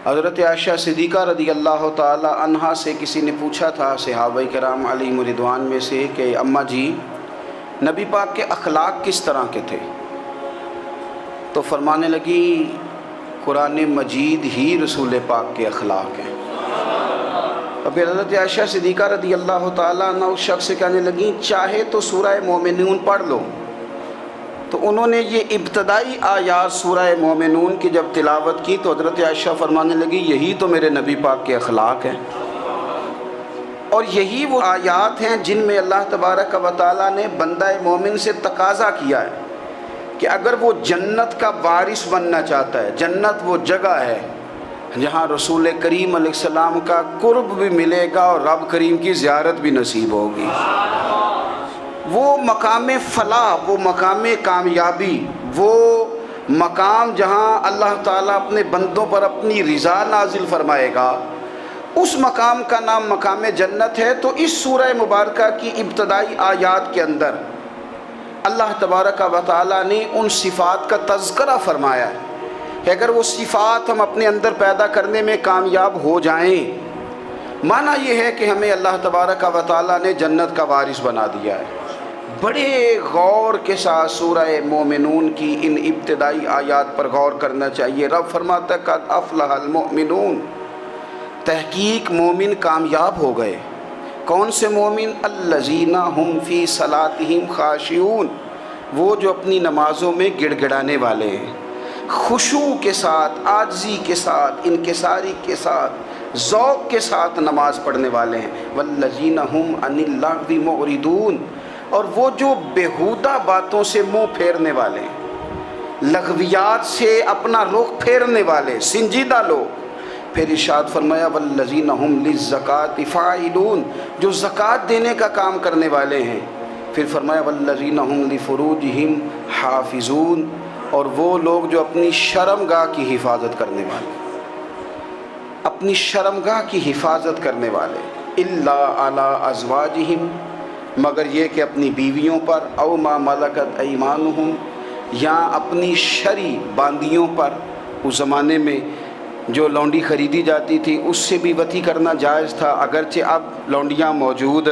حضرت عائشہ صدیقہ رضی اللہ تعالی عنہا سے کسی نے پوچھا تھا صحابہ کرام علیہم رضوان میں سے کہ اماں جی نبی پاک کے اخلاق کس طرح کے تھے؟ تو فرمانے لگی قرآن مجید ہی رسول پاک کے اخلاق ہیں۔ اور پھر حضرت عائشہ صدیقہ رضی اللہ تعالیٰ عنہ اس شخص سے کہنے لگیں چاہے تو سورہ مومنون پڑھ لو۔ تو انہوں نے یہ ابتدائی آیات سورہ مومنون کی جب تلاوت کی تو حضرت عائشہ فرمانے لگی یہی تو میرے نبی پاک کے اخلاق ہیں، اور یہی وہ آیات ہیں جن میں اللہ تبارک و تعالیٰ نے بندہ مومن سے تقاضا کیا ہے کہ اگر وہ جنت کا وارث بننا چاہتا ہے، جنت وہ جگہ ہے جہاں رسول کریم علیہ السلام کا قرب بھی ملے گا اور رب کریم کی زیارت بھی نصیب ہوگی، وہ مقام فلاح، وہ مقام کامیابی، وہ مقام جہاں اللہ تعالیٰ اپنے بندوں پر اپنی رضا نازل فرمائے گا، اس مقام کا نام مقام جنت ہے۔ تو اس سورہ مبارکہ کی ابتدائی آیات کے اندر اللہ تبارک و تعالیٰ نے ان صفات کا تذکرہ فرمایا ہے کہ اگر وہ صفات ہم اپنے اندر پیدا کرنے میں کامیاب ہو جائیں، معنی یہ ہے کہ ہمیں اللہ تبارک و تعالیٰ نے جنت کا وارث بنا دیا ہے۔ بڑے غور کے ساتھ سورہ مومنون کی ان ابتدائی آیات پر غور کرنا چاہیے۔ رب فرماتا ہے قد افلح المؤمنون، تحقیق مومن کامیاب ہو گئے۔ کون سے مومن؟ الذین ہم فی صلاتہم خاشعون، وہ جو اپنی نمازوں میں گڑ گڑانے والے ہیں، خشوع کے ساتھ، عاجزی کے ساتھ، انکساری کے ساتھ، ذوق کے ساتھ نماز پڑھنے والے ہیں۔ والذین ہم عن اللغو معرضون، اور وہ جو بیہودہ باتوں سے منہ پھیرنے والے ہیں، لغویات سے اپنا رخ پھیرنے والے سنجیدہ لوگ۔ پھر ارشاد فرمایا والذین ہم للزکاۃ فاعلون، جو زکوٰۃ دینے کا کام کرنے والے ہیں۔ پھر فرمایا والذین ہم لفروجہم حافظون، اور وہ لوگ جو اپنی شرمگاہ کی حفاظت کرنے والے، اپنی شرمگاہ کی حفاظت کرنے والے۔ الا علی ازواجہم، مگر یہ کہ اپنی بیویوں پر، او ما ملکت ایمانہم، یا اپنی شرعی باندیوں پر۔ اس زمانے میں جو لونڈی خریدی جاتی تھی اس سے بھی وطی کرنا جائز تھا، اگرچہ اب لونڈیاں موجود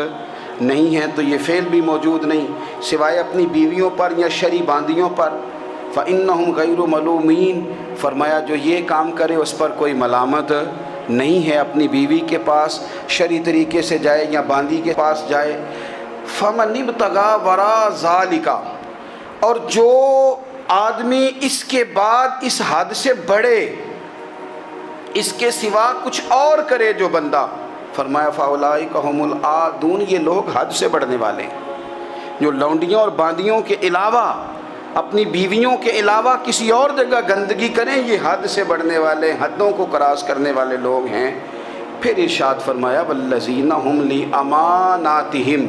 نہیں ہیں تو یہ فعل بھی موجود نہیں، سوائے اپنی بیویوں پر یا شرعی باندیوں پر۔ فإنہم غیر ملومین، فرمایا جو یہ کام کرے اس پر کوئی ملامت نہیں ہے، اپنی بیوی کے پاس شرعی طریقے سے جائے یا باندی کے پاس جائے۔ فمن ابتغى وراء ذلك، اور جو آدمی اس کے بعد اس حد سے بڑھے، اس کے سوا کچھ اور کرے جو بندہ، فرمایا فاولئک هم العادون، یہ لوگ حد سے بڑھنے والے ہیں، جو لونڈیوں اور باندیوں کے علاوہ، اپنی بیویوں کے علاوہ کسی اور جگہ گندگی کریں، یہ حد سے بڑھنے والے، حدوں کو کراس کرنے والے لوگ ہیں۔ پھر ارشاد فرمایا والذین هم لاماناتہم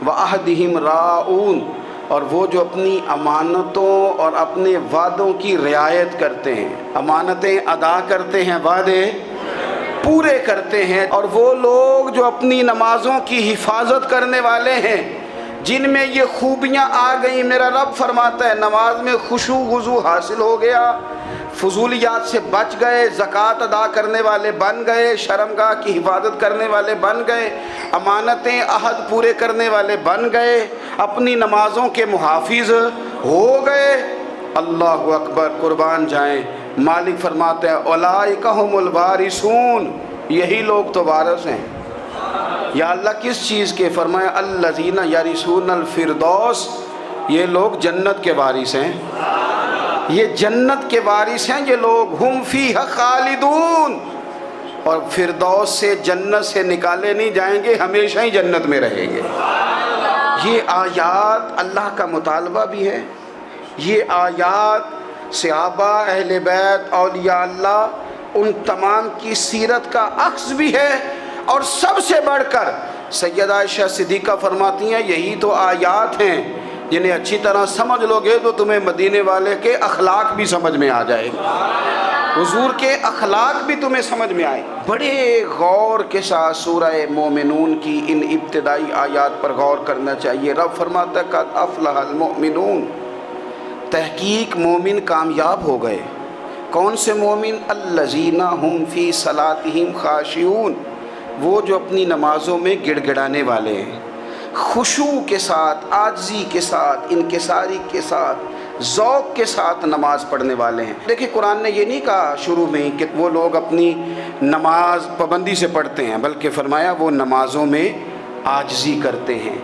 وعہدہم راعون، اور وہ جو اپنی امانتوں اور اپنے وعدوں کی رعایت کرتے ہیں، امانتیں ادا کرتے ہیں، وعدے پورے کرتے ہیں۔ اور وہ لوگ جو اپنی نمازوں کی حفاظت کرنے والے ہیں، جن میں یہ خوبیاں آ گئیں، میرا رب فرماتا ہے نماز میں خشوع وضو حاصل ہو گیا، فضولیات سے بچ گئے، زکوٰۃ ادا کرنے والے بن گئے، شرمگاہ کی حفاظت کرنے والے بن گئے، امانتیں عہد پورے کرنے والے بن گئے، اپنی نمازوں کے محافظ ہو گئے۔ اللہ اکبر، قربان جائیں۔ مالک فرماتے ہیں اولئک هم الوارثون، یہی لوگ تو وارث ہیں۔ یا اللہ کس چیز کے؟ فرمایا الذین یرثون الفردوس، یہ لوگ جنت کے وارث ہیں، یہ جنت کے وارث ہیں یہ لوگ۔ ہم فیہا خالدون، اور فردوس سے، جنت سے نکالے نہیں جائیں گے، ہمیشہ ہی جنت میں رہیں گے۔ یہ آیات اللہ کا مطالبہ بھی ہے، یہ آیات صحابہ، اہل بیت، اولیاء اللہ، ان تمام کی سیرت کا عکس بھی ہے۔ اور سب سے بڑھ کر سیدہ عائشہ صدیقہ فرماتی ہیں یہی تو آیات ہیں جنہیں اچھی طرح سمجھ لو گے تو تمہیں مدینے والے کے اخلاق بھی سمجھ میں آ جائے گا، حضور کے اخلاق بھی تمہیں سمجھ میں آئے۔ بڑے غور کے ساتھ سورہ مومنون کی ان ابتدائی آیات پر غور کرنا چاہیے۔ رب فرماتا ہے قد افلح المؤمنون، تحقیق مومن کامیاب ہو گئے۔ کون سے مومن؟ الذین هم فی صلاتہم خاشعون، وہ جو اپنی نمازوں میں گڑ گڑانے والے ہیں، خشوع کے ساتھ، عاجزی کے ساتھ، انکساری کے ساتھ، ذوق کے ساتھ نماز پڑھنے والے ہیں۔ دیکھیں قرآن نے یہ نہیں کہا شروع میں کہ وہ لوگ اپنی نماز پابندی سے پڑھتے ہیں، بلکہ فرمایا وہ نمازوں میں عاجزی کرتے ہیں،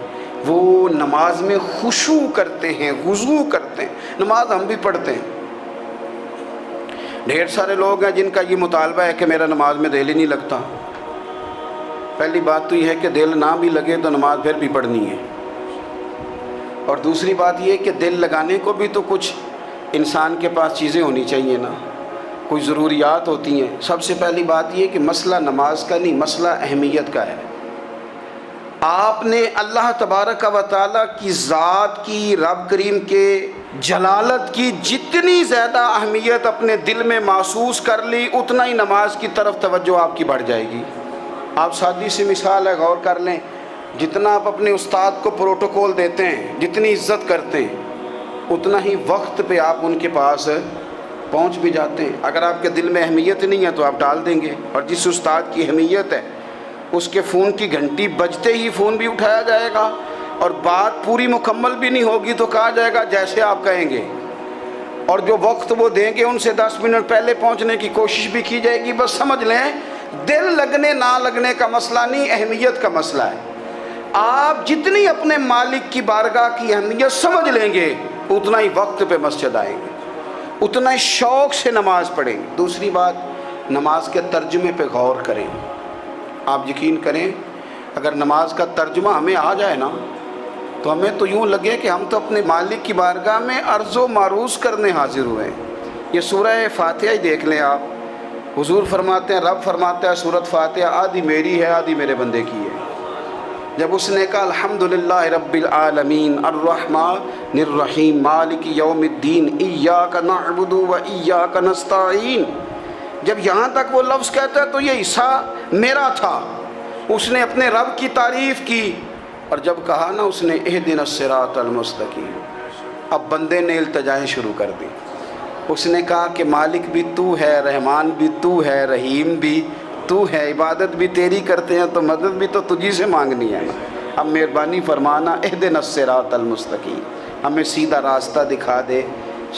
وہ نماز میں خشوع کرتے ہیں، خضوع کرتے ہیں۔ نماز ہم بھی پڑھتے ہیں، ڈھیر سارے لوگ ہیں جن کا یہ مطالبہ ہے کہ میرا نماز میں دل ہی نہیں لگتا۔ پہلی بات تو یہ ہے کہ دل نہ بھی لگے تو نماز پھر بھی پڑھنی ہے، اور دوسری بات یہ کہ دل لگانے کو بھی تو کچھ انسان کے پاس چیزیں ہونی چاہیے نا، کوئی ضروریات ہوتی ہیں۔ سب سے پہلی بات یہ کہ مسئلہ نماز کا نہیں، مسئلہ اہمیت کا ہے۔ آپ نے اللہ تبارک و تعالیٰ کی ذات کی، رب کریم کے جلالت کی جتنی زیادہ اہمیت اپنے دل میں محسوس کر لی، اتنا ہی نماز کی طرف توجہ آپ کی بڑھ جائے گی۔ آپ سادی سی مثال ہے، غور کر لیں، جتنا آپ اپنے استاد کو پروٹوکول دیتے ہیں، جتنی عزت کرتے ہیں، اتنا ہی وقت پہ آپ ان کے پاس پہنچ بھی جاتے ہیں۔ اگر آپ کے دل میں اہمیت نہیں ہے تو آپ ٹال دیں گے، اور جس استاد کی اہمیت ہے اس کے فون کی گھنٹی بجتے ہی فون بھی اٹھایا جائے گا، اور بات پوری مکمل بھی نہیں ہوگی تو کہا جائے گا جیسے آپ کہیں گے، اور جو وقت وہ دیں گے ان سے 10 منٹ پہلے پہنچنے کی کوشش بھی کی جائے گی۔ بس سمجھ لیں دل لگنے نہ لگنے کا مسئلہ نہیں، اہمیت کا مسئلہ ہے۔ آپ جتنی اپنے مالک کی بارگاہ کی اہمیت سمجھ لیں گے، اتنا ہی وقت پہ مسجد آئیں گے، اتنا ہی شوق سے نماز پڑھیں گے۔ دوسری بات، نماز کے ترجمے پہ غور کریں۔ آپ یقین کریں اگر نماز کا ترجمہ ہمیں آ جائے نا تو ہمیں تو یوں لگے کہ ہم تو اپنے مالک کی بارگاہ میں عرض و معروض کرنے حاضر ہوئے ہیں۔ یہ سورہ فاتحہ ہی دیکھ لیں آپ، حضور فرماتے ہیں، رب فرماتا ہے سورۃ فاتحہ آدھی میری ہے آدھی میرے بندے کی ہے۔ جب اس نے کہا الحمدللہ رب العالمین الرحمن الرحیم مالک یوم الدین ایاک نعبد و ایاک نستعین، جب یہاں تک وہ لفظ کہتا ہے تو یہ حصہ میرا تھا۔ اس نے اپنے رب کی تعریف کی، اور جب کہا نا اس نے اہدنا الصراط المستقیم، اب بندے نے التجائیں شروع کر دی۔ اس نے کہا کہ مالک بھی تو ہے، رحمان بھی تو ہے، رحیم بھی تو ہے، عبادت بھی تیری کرتے ہیں تو مدد بھی تو تجھی سے مانگنی ہے نا۔ اب مہربانی فرمانا اہدنا الصراط المستقیم، ہمیں سیدھا راستہ دکھا دے،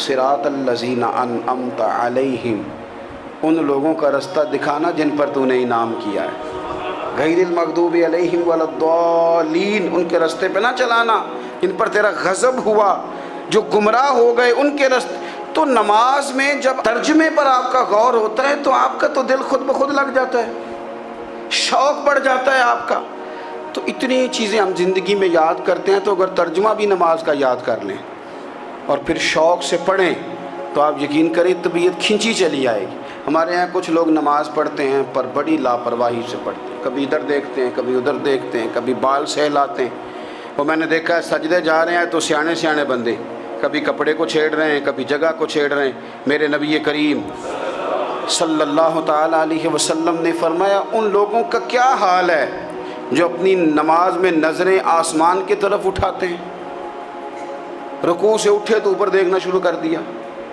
صراط الذین انعمت علیہم، ان لوگوں کا راستہ دکھانا جن پر تو نے انعام کیا ہے، غیر المغضوب علیہم ولا الضالین، ان کے راستے پہ نہ چلانا جن پر تیرا غضب ہوا، جو گمراہ ہو گئے ان کے راستے۔ تو نماز میں جب ترجمے پر آپ کا غور ہوتا ہے تو آپ کا تو دل خود بخود لگ جاتا ہے، شوق بڑھ جاتا ہے آپ کا۔ تو اتنی چیزیں ہم زندگی میں یاد کرتے ہیں، تو اگر ترجمہ بھی نماز کا یاد کر لیں اور پھر شوق سے پڑھیں تو آپ یقین کریں طبیعت کھنچی چلی آئے گی۔ ہمارے یہاں کچھ لوگ نماز پڑھتے ہیں پر بڑی لاپرواہی سے پڑھتے ہیں، کبھی ادھر دیکھتے ہیں کبھی ادھر دیکھتے ہیں، کبھی بال سہلاتے ہیں۔ وہ میں نے دیکھا ہے سجدے جا رہے ہیں تو سیانے سیانے بندے کبھی کپڑے کو چھیڑ رہے ہیں، کبھی جگہ کو چھیڑ رہے ہیں۔ میرے نبی کریم صلی اللہ تعالیٰ علیہ وسلم نے فرمایا ان لوگوں کا کیا حال ہے جو اپنی نماز میں نظریں آسمان کی طرف اٹھاتے ہیں، رکوع سے اٹھے تو اوپر دیکھنا شروع کر دیا،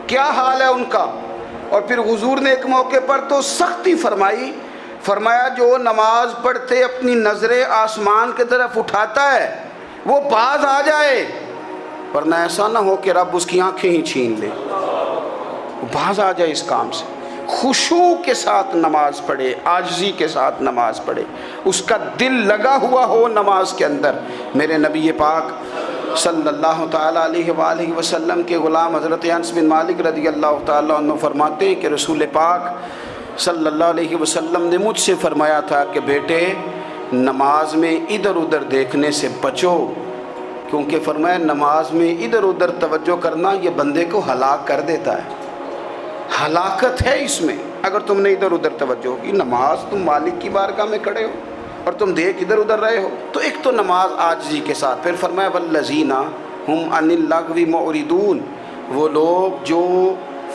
کیا حال ہے ان کا۔ اور پھر حضور نے ایک موقع پر تو سختی فرمائی، فرمایا جو نماز پڑھتے اپنی نظریں آسمان کی طرف اٹھاتا ہے وہ باز آ جائے، ورنہ ایسا نہ ہو کہ رب اس کی آنکھیں ہی چھین لے، باز آ جائے اس کام سے۔ خشوع کے ساتھ نماز پڑھے، عاجزی کے ساتھ نماز پڑھے، اس کا دل لگا ہوا ہو نماز کے اندر۔ میرے نبی پاک صلی اللہ تعالیٰ علیہ وآلہ وسلم کے غلام حضرت انس بن مالک رضی اللہ تعالیٰ عنہ فرماتے ہیں کہ رسول پاک صلی اللہ علیہ وسلم نے مجھ سے فرمایا تھا کہ بیٹے نماز میں ادھر ادھر دیکھنے سے بچو، کیونکہ فرمایا نماز میں ادھر ادھر توجہ کرنا یہ بندے کو ہلاک کر دیتا ہے، ہلاکت ہے اس میں۔ اگر تم نے ادھر ادھر توجہ کی، نماز تم مالک کی بارگاہ میں کھڑے ہو اور تم دیکھ ادھر ادھر رہے ہو، تو ایک تو نماز عاجزی کے ساتھ۔ پھر فرمایا والذین ہم عن اللغو معرضون، وہ لوگ جو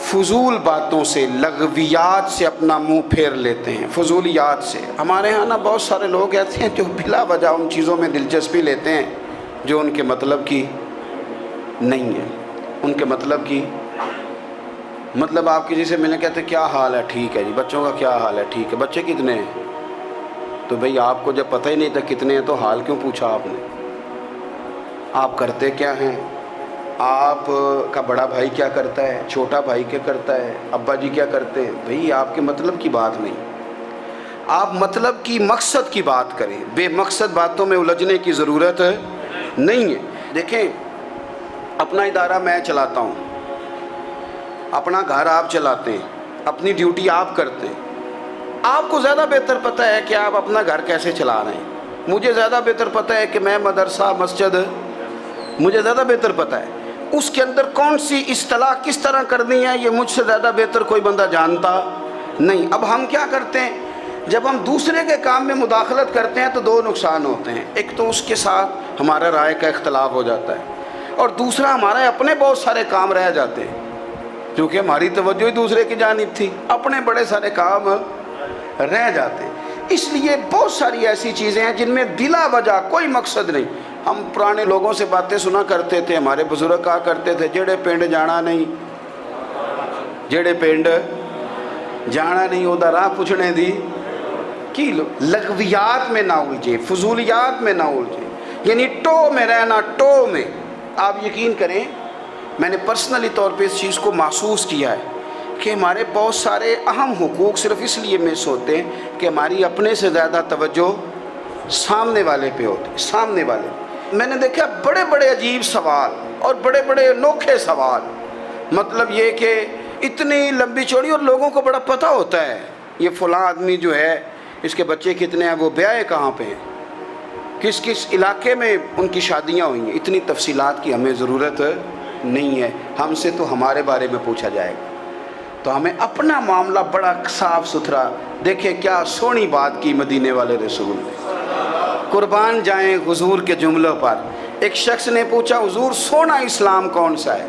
فضول باتوں سے، لغویات سے اپنا منہ پھیر لیتے ہیں، فضولیات سے۔ ہمارے ہاں نا بہت سارے لوگ ایسے ہیں جو بلا وجہ ان چیزوں میں دلچسپی لیتے ہیں جو ان کے مطلب کی نہیں ہے، ان کے مطلب کی مطلب آپ کسی سے ملنے کہتے کیا حال ہے؟ ٹھیک ہے جی۔ بچوں کا کیا حال ہے؟ ٹھیک ہے۔ بچے کتنے ہیں؟ تو بھئی آپ کو جب پتہ ہی نہیں تھا کتنے ہیں تو حال کیوں پوچھا آپ نے؟ آپ کرتے کیا ہیں؟ آپ کا بڑا بھائی کیا کرتا ہے؟ چھوٹا بھائی کیا کرتا ہے؟ ابا جی کیا کرتے ہیں؟ بھئی آپ کے مطلب کی بات نہیں، آپ مطلب کی مقصد کی بات کریں، بے مقصد باتوں میں الجھنے کی ضرورت نہیں ہے۔ دیکھیں، اپنا ادارہ میں چلاتا ہوں، اپنا گھر آپ چلاتے ہیں، اپنی ڈیوٹی آپ کرتے ہیں، آپ کو زیادہ بہتر پتہ ہے کہ آپ اپنا گھر کیسے چلا رہے ہیں، مجھے زیادہ بہتر پتہ ہے کہ میں مدرسہ مسجد، مجھے زیادہ بہتر پتہ ہے اس کے اندر کون سی اصطلاح کس طرح کرنی ہے، یہ مجھ سے زیادہ بہتر کوئی بندہ جانتا نہیں۔ اب ہم کیا کرتے ہیں، جب ہم دوسرے کے کام میں مداخلت کرتے ہیں تو دو نقصان ہوتے ہیں، ایک تو اس کے ساتھ ہمارا رائے کا اختلاف ہو جاتا ہے، اور دوسرا ہمارے اپنے بہت سارے کام رہ جاتے ہیں، کیونکہ ہماری توجہ ہی دوسرے کی جانب تھی، اپنے بڑے سارے کام رہ جاتے ہیں۔ اس لیے بہت ساری ایسی چیزیں ہیں جن میں بلا وجہ کوئی مقصد نہیں۔ ہم پرانے لوگوں سے باتیں سنا کرتے تھے، ہمارے بزرگ کہا کرتے تھے جڑے پنڈ جانا نہیں، جڑے پنڈ جانا نہیں اودہ راہ پوچھنے دی کی لغویات میں نہ الجھے، فضولیات میں نہ الجھے، یعنی ٹو میں رہنا، ٹو میں۔ آپ یقین کریں میں نے پرسنلی طور پہ اس چیز کو محسوس کیا ہے کہ ہمارے بہت سارے اہم حقوق صرف اس لیے مس ہوتے ہیں کہ ہماری اپنے سے زیادہ توجہ سامنے والے پہ ہوتی، سامنے والے۔ میں نے دیکھا بڑے بڑے عجیب سوال اور بڑے بڑے انوکھے سوال، مطلب یہ کہ اتنی لمبی چوڑی، اور لوگوں کو بڑا پتہ ہوتا ہے یہ فلاں آدمی جو ہے اس کے بچے کتنے ہیں، وہ بیاہ کہاں پہ ہیں، کس کس علاقے میں ان کی شادیاں ہوئی ہیں۔ اتنی تفصیلات کی ہمیں ضرورت نہیں ہے، ہم سے تو ہمارے بارے میں پوچھا جائے گا، تو ہمیں اپنا معاملہ بڑا صاف ستھرا۔ دیکھیں کیا سونی بات کی مدینے والے رسول نے، قربان جائیں حضور کے جملوں پر۔ ایک شخص نے پوچھا حضور سونا اسلام کون سا ہے،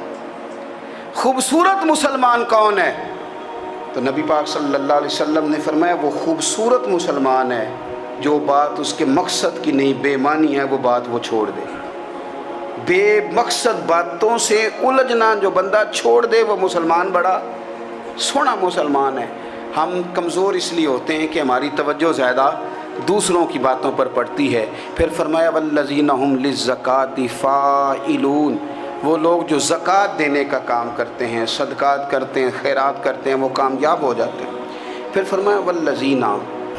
خوبصورت مسلمان کون ہے؟ تو نبی پاک صلی اللہ علیہ وسلم نے فرمایا وہ خوبصورت مسلمان ہے جو بات اس کے مقصد کی نہیں، بے معنی ہے وہ بات وہ چھوڑ دے۔ بے مقصد باتوں سے الجھنا جو بندہ چھوڑ دے وہ مسلمان بڑا سونا مسلمان ہے۔ ہم کمزور اس لیے ہوتے ہیں کہ ہماری توجہ زیادہ دوسروں کی باتوں پر پڑتی ہے۔ پھر فرمایا والذین ھم للزکاۃ فاعلون، وہ لوگ جو زکوٰۃ دینے کا کام کرتے ہیں، صدقات کرتے ہیں، خیرات کرتے ہیں، وہ کامیاب ہو جاتے ہیں۔ پھر فرمایا والذین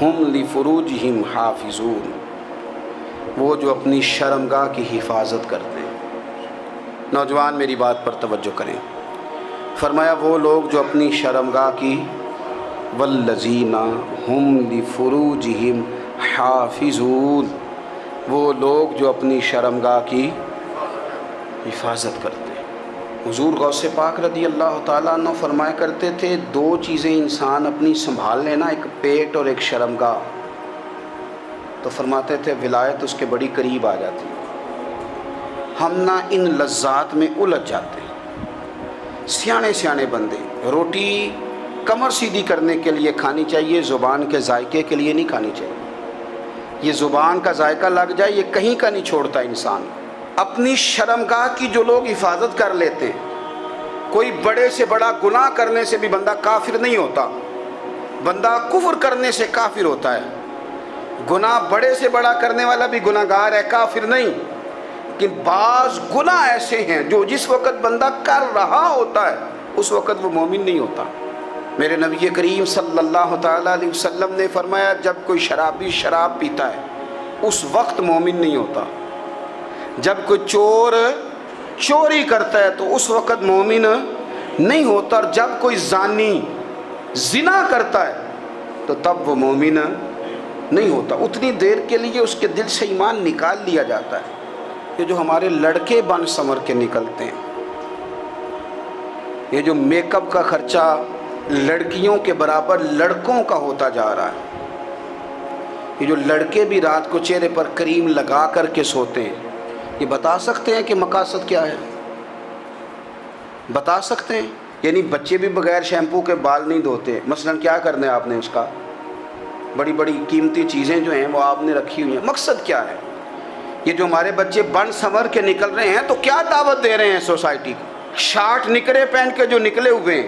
ھم لفروجہم حافظون، وہ جو اپنی شرمگاہ کی حفاظت کرتے ہیں۔ نوجوان میری بات پر توجہ کریں، فرمایا وہ لوگ جو اپنی شرمگاہ کی، والذین ھم لفروجہم حافظون، وہ لوگ جو اپنی شرمگاہ کی حفاظت کرتے ہیں۔ حضور غوث پاک رضی اللہ تعالیٰ عنہ فرمایا کرتے تھے دو چیزیں انسان اپنی سنبھال لینا، ایک پیٹ اور ایک شرمگاہ، تو فرماتے تھے ولایت اس کے بڑی قریب آ جاتی ہے۔ ہم نہ ان لذات میں الجھ جاتے ہیں۔ سیانے سیانے بندے روٹی کمر سیدھی کرنے کے لیے کھانی چاہیے، زبان کے ذائقے کے لیے نہیں کھانی چاہیے۔ یہ زبان کا ذائقہ لگ جائے یہ کہیں کا نہیں چھوڑتا انسان۔ اپنی شرمگاہ کی جو لوگ حفاظت کر لیتے ہیں، کوئی بڑے سے بڑا گناہ کرنے سے بھی بندہ کافر نہیں ہوتا، بندہ کفر کرنے سے کافر ہوتا ہے۔ گناہ بڑے سے بڑا کرنے والا بھی گناہ گار ہے، کافر نہیں۔ لیکن بعض گناہ ایسے ہیں جو جس وقت بندہ کر رہا ہوتا ہے اس وقت وہ مومن نہیں ہوتا۔ میرے نبی کریم صلی اللہ تعالیٰ علیہ وسلم نے فرمایا جب کوئی شرابی شراب پیتا ہے اس وقت مومن نہیں ہوتا، جب کوئی چور چوری کرتا ہے تو اس وقت مومن نہیں ہوتا، اور جب کوئی زانی زنا کرتا ہے تو تب وہ مومن نہیں ہوتا۔ اتنی دیر کے لیے اس کے دل سے ایمان نکال لیا جاتا ہے۔ یہ جو ہمارے لڑکے بن سمر کے نکلتے ہیں، یہ جو میک اپ کا خرچہ لڑکیوں کے برابر لڑکوں کا ہوتا جا رہا ہے، یہ جو لڑکے بھی رات کو چہرے پر کریم لگا کر کے سوتے ہیں، یہ بتا سکتے ہیں کہ مقاصد کیا ہے؟ بتا سکتے ہیں؟ یعنی بچے بھی بغیر شیمپو کے بال نہیں دھوتے، مثلا کیا کرنا ہے آپ نے اس کا؟ بڑی بڑی قیمتی چیزیں جو ہیں وہ آپ نے رکھی ہوئی ہیں، مقصد کیا ہے؟ یہ جو ہمارے بچے بن سنور کے نکل رہے ہیں تو کیا دعوت دے رہے ہیں سوسائٹی کو؟ شارٹ نکرے پہن کے جو نکلے ہوئے ہیں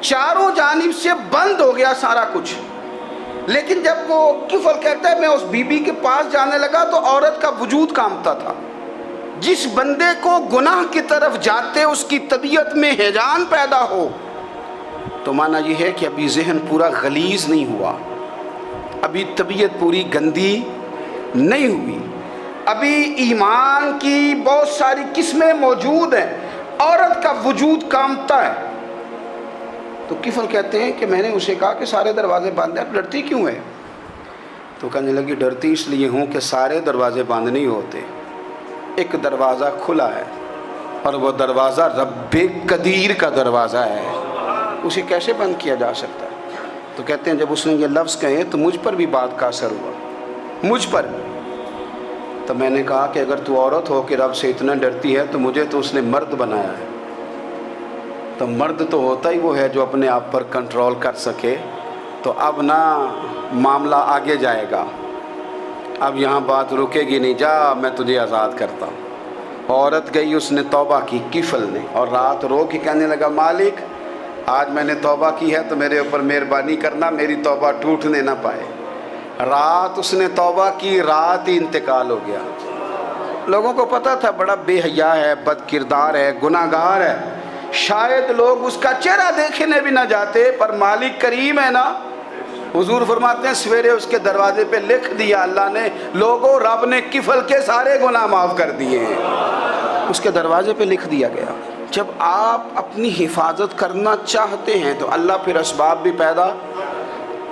چاروں جانب سے بند ہو گیا سارا کچھ. لیکن جب وہ کفل کہتا ہے میں اس بی بی کے پاس جانے لگا تو عورت کا وجود کانپتا تھا. جس بندے کو گناہ کی طرف جاتے اس کی طبیعت میں ہیجان پیدا ہو تو مانا یہ ہے کہ ابھی ذہن پورا غلیظ نہیں ہوا, ابھی طبیعت پوری گندی نہیں ہوئی, ابھی ایمان کی بہت ساری قسمیں موجود ہیں, عورت کا وجود کانپتا ہے. تو کفل کہتے ہیں کہ میں نے اسے کہا کہ سارے دروازے بند ہیں, آپ ڈرتی کیوں ہے؟ تو کہنے لگی ڈرتی اس لیے ہوں کہ سارے دروازے بند نہیں ہوتے, ایک دروازہ کھلا ہے اور وہ دروازہ رب قدیر کا دروازہ ہے, اسے کیسے بند کیا جا سکتا ہے؟ تو کہتے ہیں جب اس نے یہ لفظ کہے تو مجھ پر بھی بات کا اثر ہوا, مجھ پر. تو میں نے کہا کہ اگر تو عورت ہو کہ رب سے اتنا ڈرتی ہے تو مجھے تو اس نے مرد بنایا ہے, تو مرد تو ہوتا ہی وہ ہے جو اپنے آپ پر کنٹرول کر سکے. تو اب نہ معاملہ آگے جائے گا, اب یہاں بات رکے گی نہیں, جا میں تجھے آزاد کرتا ہوں. عورت گئی, اس نے توبہ کی کفل نے, اور رات رو کے کہنے لگا مالک آج میں نے توبہ کی ہے تو میرے اوپر مہربانی کرنا, میری توبہ ٹوٹنے نہ پائے. رات اس نے توبہ کی, رات ہی انتقال ہو گیا. لوگوں کو پتہ تھا بڑا بے حیا ہے, بد کردار ہے, گناہ گار ہے, شاید لوگ اس کا چہرہ دیکھنے بھی نہ جاتے, پر مالک کریم ہے نا. حضور فرماتے ہیں سویرے اس کے دروازے پہ لکھ دیا اللہ نے, لوگوں رب نے کفل کے سارے گناہ معاف کر دیے ہیں. اس کے دروازے پہ لکھ دیا گیا. جب آپ اپنی حفاظت کرنا چاہتے ہیں تو اللہ پھر اسباب بھی پیدا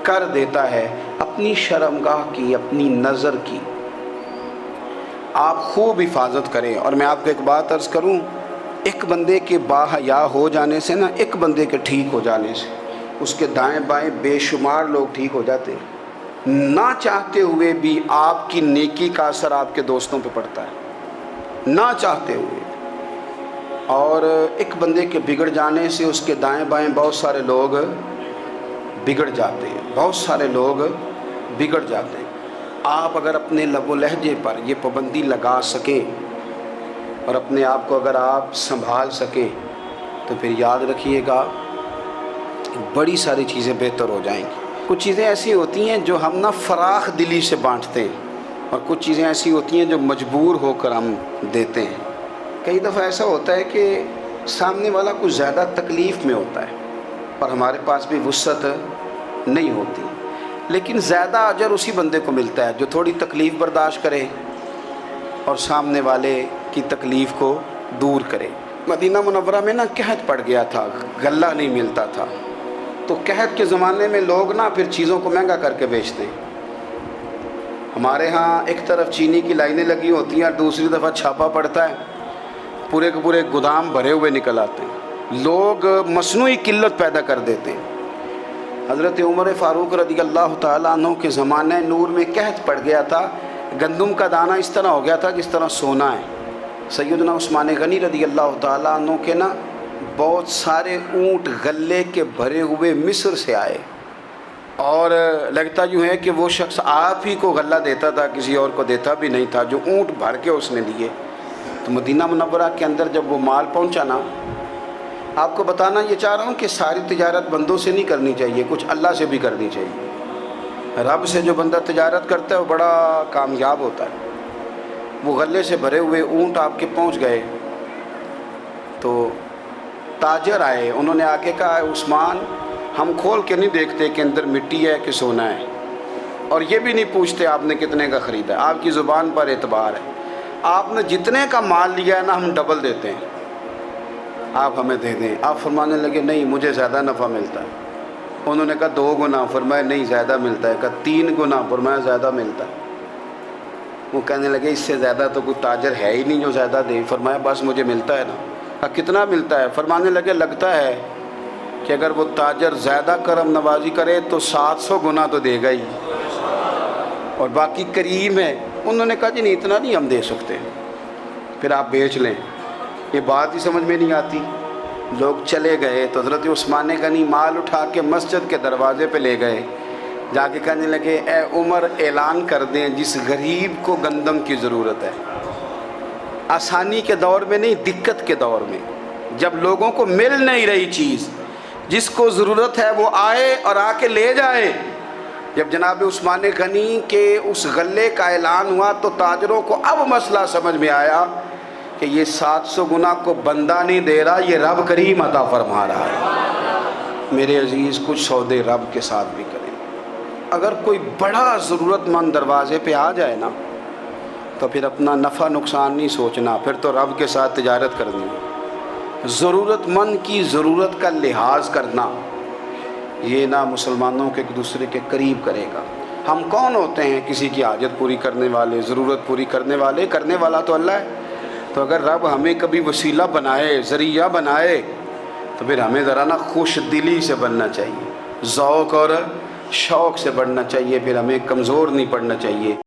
کر دیتا ہے. اپنی شرمگاہ کی, اپنی نظر کی آپ خوب حفاظت کریں. اور میں آپ کو ایک بات عرض کروں, ایک بندے کے باحیا ہو جانے سے نا, ایک بندے کے ٹھیک ہو جانے سے اس کے دائیں بائیں بے شمار لوگ ٹھیک ہو جاتے ہیں. نہ چاہتے ہوئے بھی آپ کی نیکی کا اثر آپ کے دوستوں پہ پڑتا ہے, نہ چاہتے ہوئے. اور ایک بندے کے بگڑ جانے سے اس کے دائیں بائیں بہت سارے لوگ بگڑ جاتے ہیں, بہت سارے لوگ بگڑ جاتے ہیں. آپ اگر اپنے لب و لہجے پر یہ پابندی لگا سکیں اور اپنے آپ کو اگر آپ سنبھال سکیں تو پھر یاد رکھیے گا بڑی ساری چیزیں بہتر ہو جائیں گی. کچھ چیزیں ایسی ہوتی ہیں جو ہم نہ فراخ دلی سے بانٹتے ہیں, اور کچھ چیزیں ایسی ہوتی ہیں جو مجبور ہو کر ہم دیتے ہیں. کئی دفعہ ایسا ہوتا ہے کہ سامنے والا کچھ زیادہ تکلیف میں ہوتا ہے اور ہمارے پاس بھی وسعت نہیں ہوتی, لیکن زیادہ اجر اسی بندے کو ملتا ہے جو تھوڑی تکلیف برداشت کرے اور سامنے والے کی تکلیف کو دور کرے. مدینہ منورہ میں نا قحط پڑ گیا تھا, غلہ نہیں ملتا تھا, تو قحط کے زمانے میں لوگ نا پھر چیزوں کو مہنگا کر کے بیچتے ہیں. ہمارے ہاں ایک طرف چینی کی لائنیں لگی ہوتی ہیں اور دوسری دفعہ چھاپا پڑتا ہے, پورے کے پورے گودام بھرے ہوئے نکل آتے ہیں. لوگ مصنوعی قلت پیدا کر دیتے ہیں. حضرت عمر فاروق رضی اللہ تعالیٰ عنہ کے زمانے نور میں قحط پڑ گیا تھا, گندم کا دانہ اس طرح ہو گیا تھا جس طرح سونا ہے. سیدنا عثمان غنی رضی اللہ تعالیٰ عنہ کے نا بہت سارے اونٹ غلے کے بھرے ہوئے مصر سے آئے, اور لگتا یوں ہے کہ وہ شخص آپ ہی کو غلہ دیتا تھا, کسی اور کو دیتا بھی نہیں تھا, جو اونٹ بھر کے اس نے دیے. تو مدینہ منورہ کے اندر جب وہ مال پہنچا نا, آپ کو بتانا یہ چاہ رہا ہوں کہ ساری تجارت بندوں سے نہیں کرنی چاہیے, کچھ اللہ سے بھی کرنی چاہیے. رب سے جو بندہ تجارت کرتا ہے وہ بڑا کامیاب ہوتا ہے. وہ غلے سے بھرے ہوئے اونٹ آپ کے پہنچ گئے تو تاجر آئے, انہوں نے آ کے کہا عثمان ہم کھول کے نہیں دیکھتے کہ اندر مٹی ہے کہ سونا ہے, اور یہ بھی نہیں پوچھتے آپ نے کتنے کا خریدا, آپ کی زبان پر اعتبار ہے, آپ نے جتنے کا مال لیا ہے نا ہم ڈبل دیتے ہیں, آپ ہمیں دے دیں. آپ فرمانے لگے نہیں مجھے زیادہ نفع ملتا ہے. انہوں نے کہا 2 گنا, فرمایا نہیں زیادہ ملتا ہے. کہا 3 گنا, فرمایا زیادہ ملتا ہے. وہ کہنے لگے اس سے زیادہ تو کوئی تاجر ہے ہی نہیں جو زیادہ دے. فرمایا بس مجھے ملتا ہے نا. کہا کتنا ملتا ہے؟ فرمانے لگے لگتا ہے کہ اگر وہ تاجر زیادہ کرم نوازی کرے تو 700 گنا تو دے گا ہی, اور باقی کریم ہے. انہوں نے کہا جی نہیں اتنا نہیں ہم دے سکتے, پھر آپ بیچ لیں. یہ بات ہی سمجھ میں نہیں آتی. لوگ چلے گئے تو حضرت عثمان غنی مال اٹھا کے مسجد کے دروازے پہ لے گئے, جا کے کہنے لگے اے عمر اعلان کر دیں جس غریب کو گندم کی ضرورت ہے, آسانی کے دور میں نہیں دقت کے دور میں, جب لوگوں کو مل نہیں رہی چیز, جس کو ضرورت ہے وہ آئے اور آ کے لے جائے۔ جب جناب عثمان غنی کے اس غلے کا اعلان ہوا تو تاجروں کو اب مسئلہ سمجھ میں آیا کہ یہ 700 گنا کو بندہ نہیں دے رہا، یہ رب کریم عطا فرما رہا ہے۔ میرے عزیز، کچھ سودے رب کے ساتھ بھی کریں۔ اگر کوئی بڑا ضرورت مند دروازے پہ آ جائے نا تو پھر اپنا نفع نقصان نہیں سوچنا، پھر تو رب کے ساتھ تجارت کرنی ہے۔ ضرورت مند کی ضرورت کا لحاظ کرنا، یہ نہ مسلمانوں کے ایک دوسرے کے قریب کرے گا۔ ہم کون ہوتے ہیں کسی کی حاجت پوری کرنے والے، ضرورت پوری کرنے والے؟ کرنے والا تو اللہ ہے۔ تو اگر رب ہمیں کبھی وسیلہ بنائے، ذریعہ بنائے، تو پھر ہمیں ذرا نا خوش دلی سے بننا چاہیے، ذوق اور شوق سے بڑھنا چاہیے، پھر ہمیں کمزور نہیں پڑنا چاہیے۔